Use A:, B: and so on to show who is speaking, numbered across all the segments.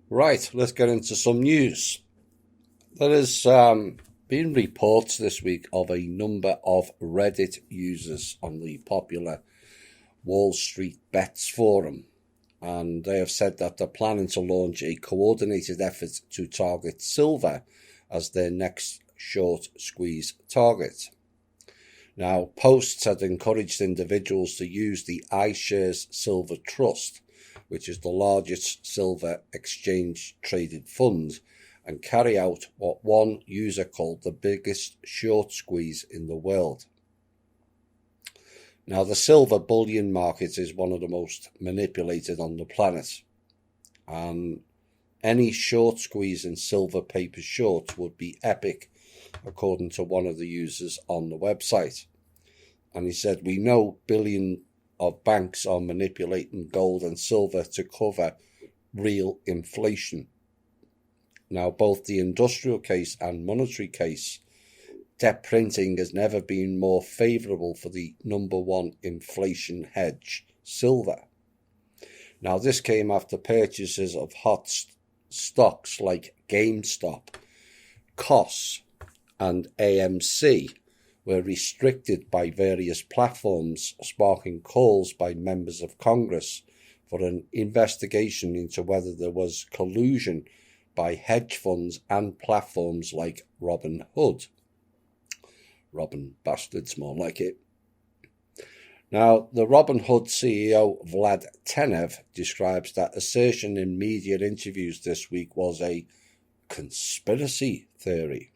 A: Right, let's get into some news. There has been reports this week of a number of Reddit users on the popular Wall Street Bets forum, and they have said that they're planning to launch a coordinated effort to target silver as their next short squeeze target. Now, posts had encouraged individuals to use the iShares Silver Trust, which is the largest silver exchange-traded fund, and carry out what one user called the biggest short squeeze in the world. Now, the silver bullion market is one of the most manipulated on the planet, and any short squeeze in silver paper shorts would be epic, according to one of the users on the website. And he said, "We know billions of banks are manipulating gold and silver to cover real inflation." Now, both the industrial case and monetary case, debt printing has never been more favourable for the number one inflation hedge, silver. Now, this came after purchases of hot stocks like GameStop, COS, and AMC were restricted by various platforms, sparking calls by members of Congress for an investigation into whether there was collusion by hedge funds and platforms like Robinhood. Robin bastards, more like it. Now, the Robinhood CEO Vlad Tenev describes that assertion in media interviews this week was a conspiracy theory.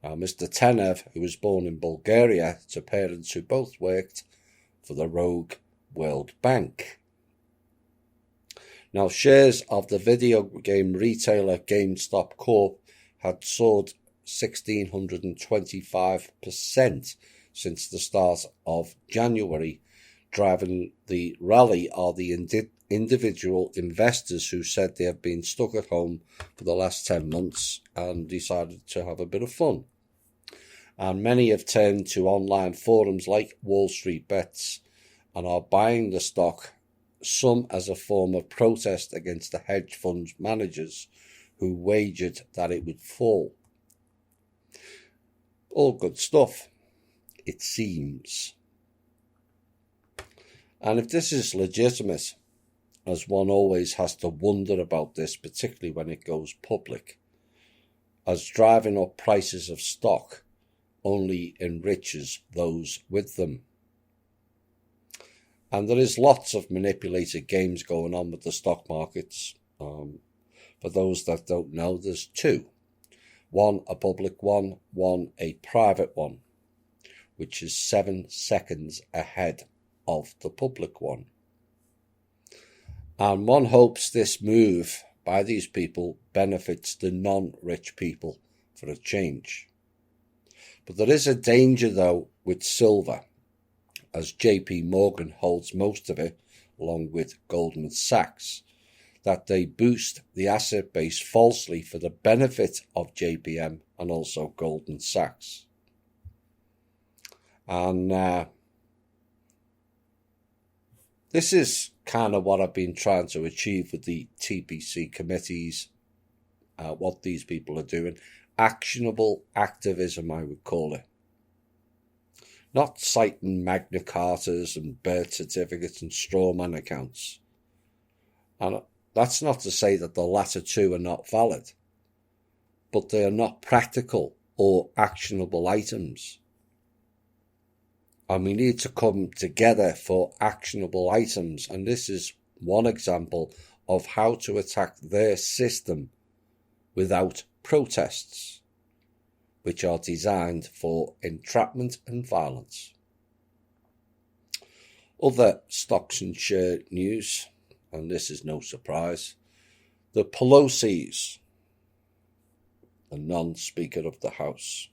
A: Now, Mr. Tenev, who was born in Bulgaria to parents who both worked for the rogue World Bank. Now, shares of the video game retailer GameStop Corp had soared 1,625% since the start of January. Driving the rally are the individual investors who said they have been stuck at home for the last 10 months and decided to have a bit of fun. And many have turned to online forums like Wall Street Bets and are buying the stock, some as a form of protest against the hedge fund managers who wagered that it would fall. All good stuff, it seems. And if this is legitimate, as one always has to wonder about this, particularly when it goes public, as driving up prices of stock only enriches those with them. And there is lots of manipulated games going on with the stock markets. For those that don't know, there's two. One a public one, one a private one, which is 7 seconds ahead of the public one. And one hopes this move by these people benefits the non-rich people for a change. But there is a danger, though, with silver, as JP Morgan holds most of it, along with Goldman Sachs, that they boost the asset base falsely for the benefit of JPM and also Goldman Sachs. And this is kind of what I've been trying to achieve with the TPC committees, what these people are doing. Actionable activism, I would call it. Not citing Magna Cartas and birth certificates and strawman accounts. And that's not to say that the latter two are not valid, but they are not practical or actionable items. And we need to come together for actionable items, and this is one example of how to attack their system without protests, which are designed for entrapment and violence. Other stocks and share news, and this is no surprise, the Pelosis, the non-Speaker of the House,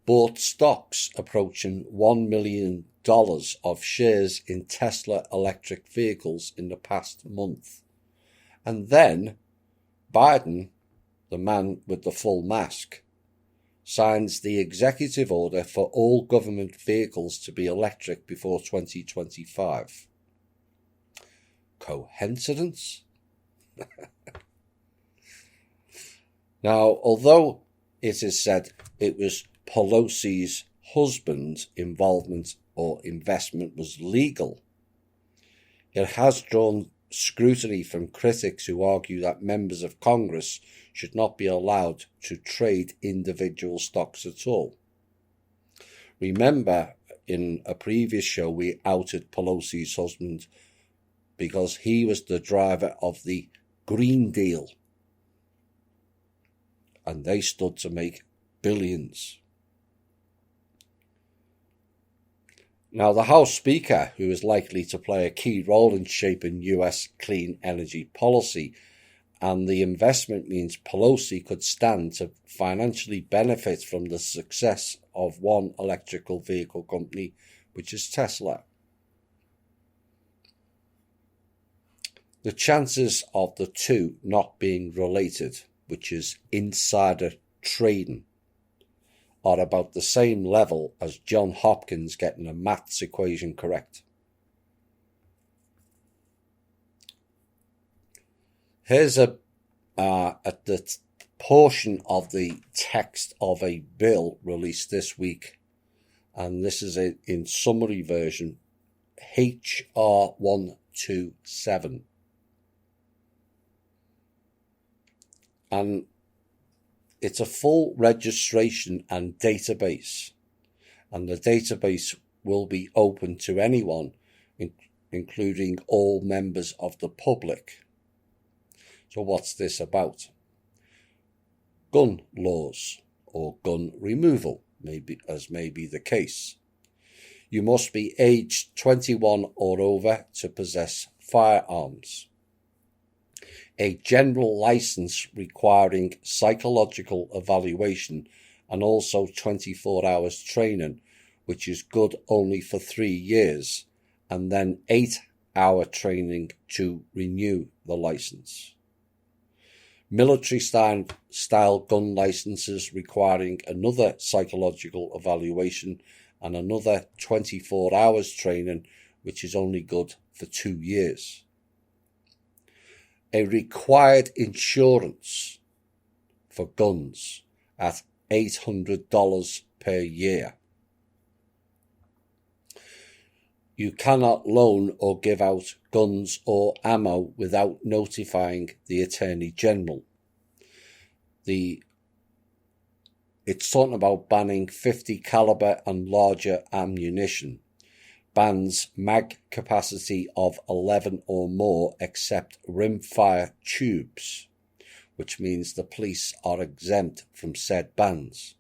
A: bought stocks approaching $1 million of shares in Tesla electric vehicles in the past month. And then Biden, the man with the full mask, signs the executive order for all government vehicles to be electric before 2025. Coincidence? Now, although it is said it was Pelosi's husband's involvement or investment was legal, it has drawn scrutiny from critics who argue that members of Congress should not be allowed to trade individual stocks at all. Remember, in a previous show, we outed Pelosi's husband because he was the driver of the Green Deal, and they stood to make billions. Now, the House Speaker, who is likely to play a key role in shaping US clean energy policy, and the investment means Pelosi could stand to financially benefit from the success of one electrical vehicle company, which is Tesla. The chances of the two not being related, which is insider trading, are about the same level as John Hopkins getting a maths equation correct. Here's the portion of the text of a bill released this week, and this is in summary version, HR 127. And it's a full registration and database, and the database will be open to anyone, including all members of the public. So what's this about? Gun laws, or gun removal, may be the case. You must be aged 21 or over to possess firearms. A general license requiring psychological evaluation and also 24 hours training, which is good only for 3 years, and then 8-hour training to renew the license. Military-style gun licenses requiring another psychological evaluation and another 24 hours training, which is only good for 2 years. A required insurance for guns at $800 per year. You cannot loan or give out guns or ammo without notifying the Attorney General. It's talking about banning .50 caliber and larger ammunition. Bans mag capacity of 11 or more except rimfire tubes, which means the police are exempt from said bans.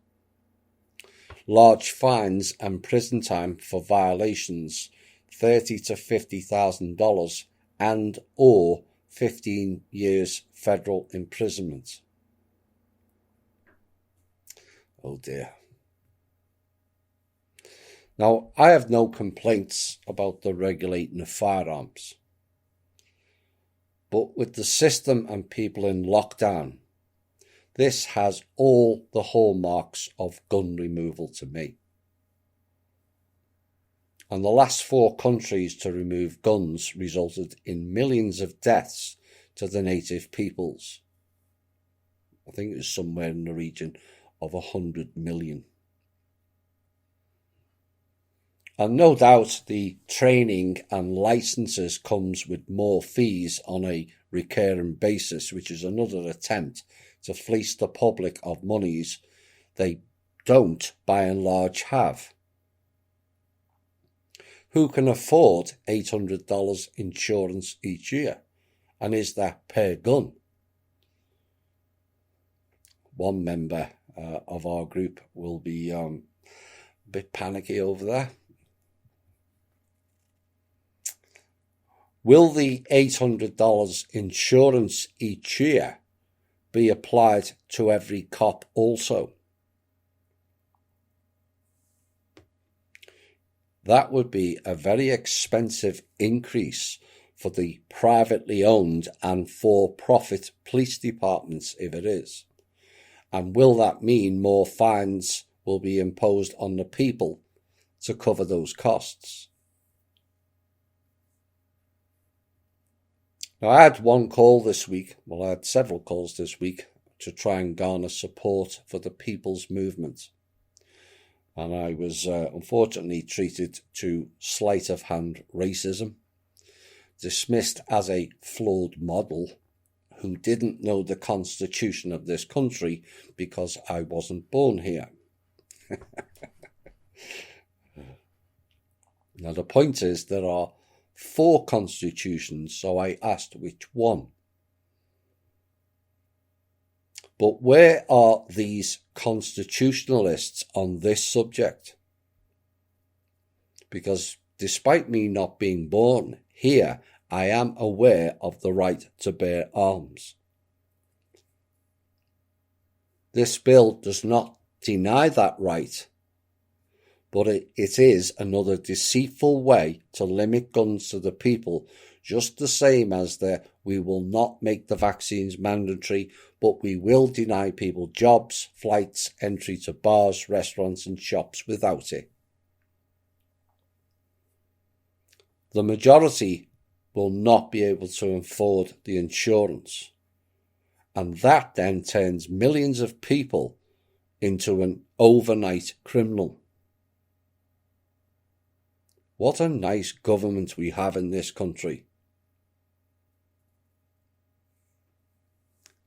A: Large fines and prison time for violations, $30,000 to $50,000, and or 15 years federal imprisonment. Oh dear. Now, I have no complaints about the regulating of firearms, but with the system and people in lockdown, this has all the hallmarks of gun removal to me. And the last 4 countries to remove guns resulted in millions of deaths to the native peoples. I think it was somewhere in the region of 100 million. And no doubt the training and licenses comes with more fees on a recurring basis, which is another attempt to fleece the public of monies they don't, by and large, have. Who can afford $800 insurance each year? And is that per gun? One member of our group will be a bit panicky over that. Will the $800 insurance each year be applied to every cop also? That would be a very expensive increase for the privately owned and for-profit police departments if it is. And will that mean more fines will be imposed on the people to cover those costs? Now, I had one call this week, well, I had several calls this week to try and garner support for the People's Movement. And I was unfortunately treated to sleight of hand racism, dismissed as a flawed model who didn't know the constitution of this country because I wasn't born here. Now, the point is there are 4 constitutions, so I asked which one. But where are these constitutionalists on this subject? Because despite me not being born here, I am aware of the right to bear arms. This bill does not deny that right, but it is another deceitful way to limit guns to the people, just the same as we will not make the vaccines mandatory, but we will deny people jobs, flights, entry to bars, restaurants and shops without it. The majority will not be able to afford the insurance, and that then turns millions of people into an overnight criminal. What a nice government we have in this country.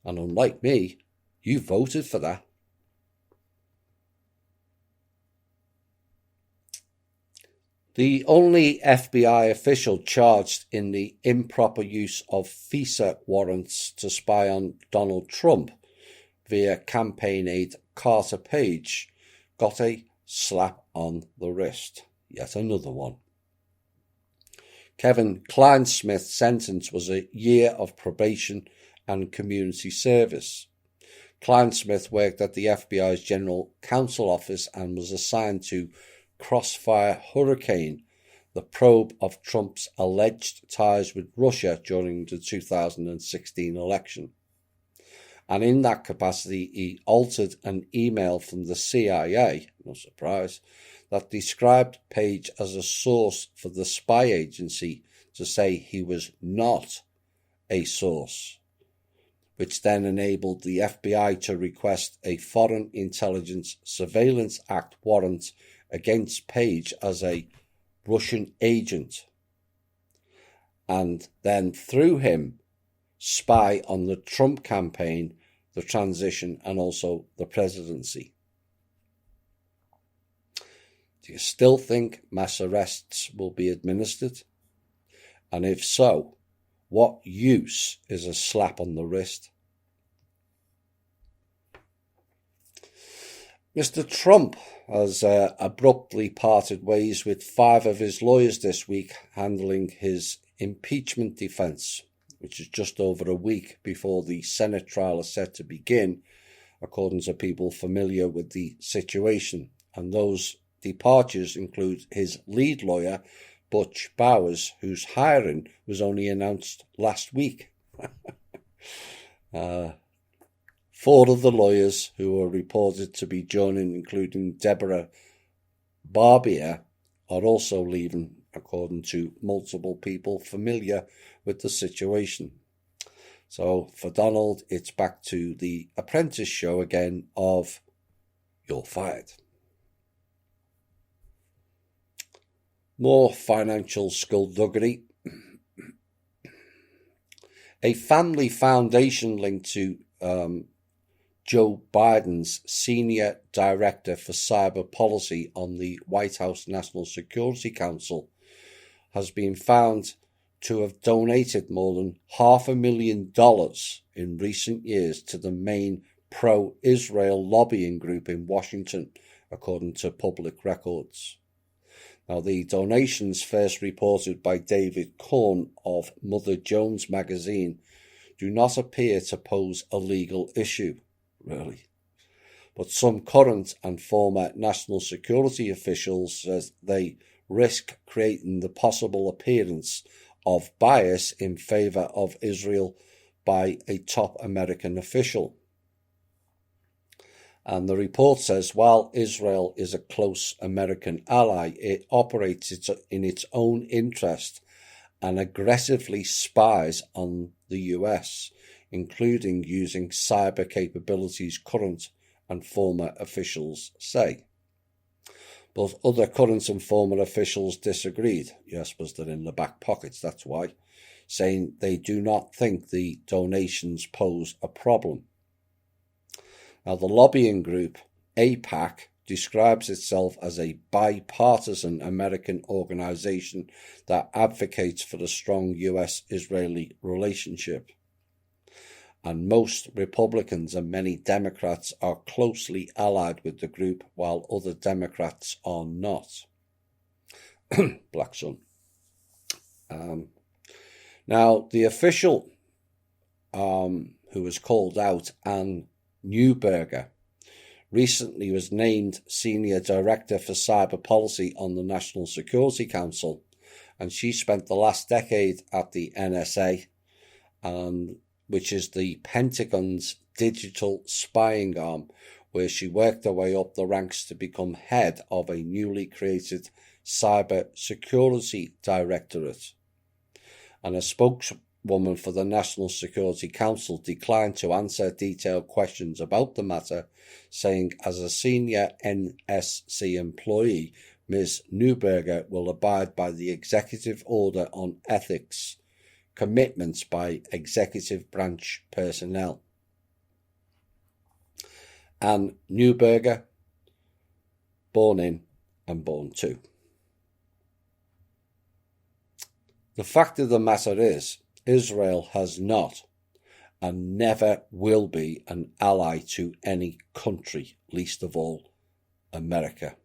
A: And unlike me, you voted for that. The only FBI official charged in the improper use of FISA warrants to spy on Donald Trump via campaign aide Carter Page got a slap on the wrist. Yet another one. Kevin Kleinsmith's sentence was a year of probation and community service. Kleinsmith worked at the FBI's General Counsel Office and was assigned to Crossfire Hurricane, the probe of Trump's alleged ties with Russia during the 2016 election. And in that capacity, he altered an email from the CIA, no surprise, that described Page as a source for the spy agency to say he was not a source, which then enabled the FBI to request a Foreign Intelligence Surveillance Act warrant against Page as a Russian agent, and then through him spy on the Trump campaign, the transition, and also the presidency. Do you still think mass arrests will be administered? And if so, what use is a slap on the wrist? Mr. Trump has abruptly parted ways with 5 of his lawyers this week, handling his impeachment defense, which is just over a week before the Senate trial is set to begin, according to people familiar with the situation. And those departures include his lead lawyer, Butch Bowers, whose hiring was only announced last week. 4 of the lawyers who are reported to be joining, including Deborah Barbier, are also leaving, according to multiple people familiar with the situation. So for Donald, it's back to the Apprentice show again of you're fired. More financial skullduggery. A family foundation linked to Joe Biden's senior director for cyber policy on the White House National Security Council has been found to have donated more than $500,000 in recent years to the main pro-Israel lobbying group in Washington, according to public records. Now, the donations, first reported by David Korn of Mother Jones magazine, do not appear to pose a legal issue, really. But some current and former national security officials says they risk creating the possible appearance of bias in favour of Israel by a top American official. And the report says, while Israel is a close American ally, it operates in its own interest and aggressively spies on the US, including using cyber capabilities, current and former officials say. But other current and former officials disagreed. Yes, but they're in the back pockets, that's why, saying they do not think the donations pose a problem. Now, the lobbying group AIPAC describes itself as a bipartisan American organization that advocates for a strong US-Israeli relationship. And most Republicans and many Democrats are closely allied with the group, while other Democrats are not. Black Sun. Now, the official who was called out, Ann Neuberger, recently was named Senior Director for Cyber Policy on the National Security Council, and she spent the last decade at the NSA, which is the Pentagon's digital spying arm, where she worked her way up the ranks to become head of a newly created Cyber Security Directorate. And a spokeswoman for the National Security Council declined to answer detailed questions about the matter, saying, as a senior NSC employee, Ms. Neuberger will abide by the Executive Order on Ethics commitments by executive branch personnel. Ann Neuberger, born in and born to. The fact of the matter is, Israel has not and never will be an ally to any country, least of all America.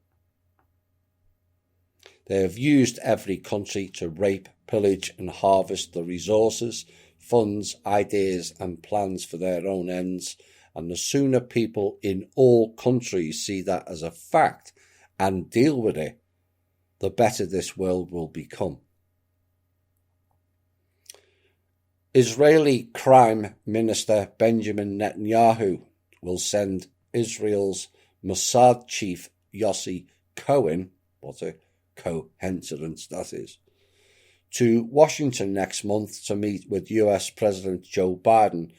A: They have used every country to rape, pillage and harvest the resources, funds, ideas and plans for their own ends, and the sooner people in all countries see that as a fact and deal with it, the better this world will become. Israeli Crime Minister Benjamin Netanyahu will send Israel's Mossad chief Yossi Cohen, what a coincidence that is, to Washington next month to meet with US President Joe Biden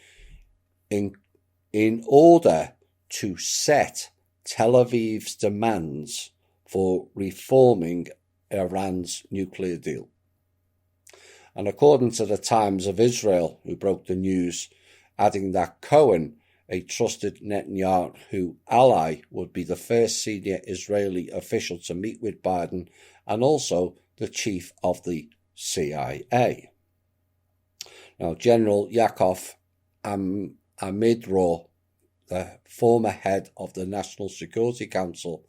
A: in order to set Tel Aviv's demands for reforming Iran's nuclear deal. And according to the Times of Israel, who broke the news, adding that Cohen, a trusted Netanyahu ally, would be the first senior Israeli official to meet with Biden and also the chief of the CIA. Now, General Yaakov Amidror, the former head of the National Security Council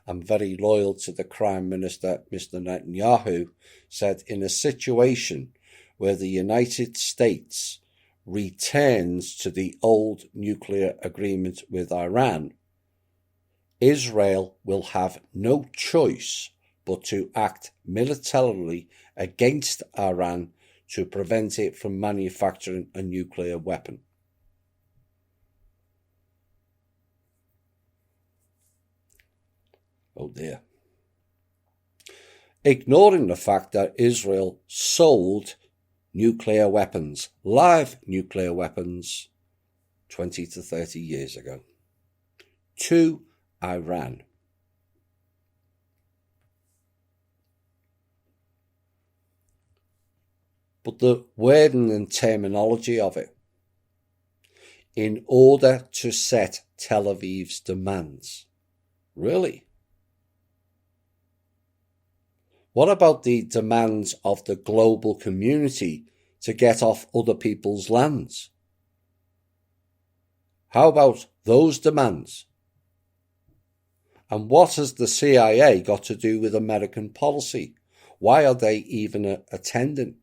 A: and very loyal to the Prime Minister, Mr. Netanyahu, said, in a situation where the United States returns to the old nuclear agreement with Iran, Israel will have no choice but to act militarily against Iran to prevent it from manufacturing a nuclear weapon. Oh dear. Ignoring the fact that Israel sold nuclear weapons, live nuclear weapons, 20 to 30 years ago, to Iran. But the wording and terminology of it, in order to set Tel Aviv's demands. Really? What about the demands of the global community to get off other people's lands? How about those demands? And what has the CIA got to do with American policy? Why are they even attending?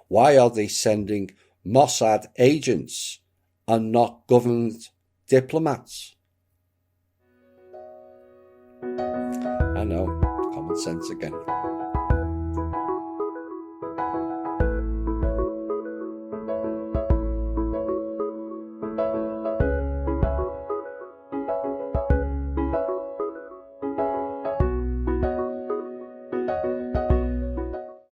A: Why are they sending Mossad agents and not government diplomats? I know, common sense again.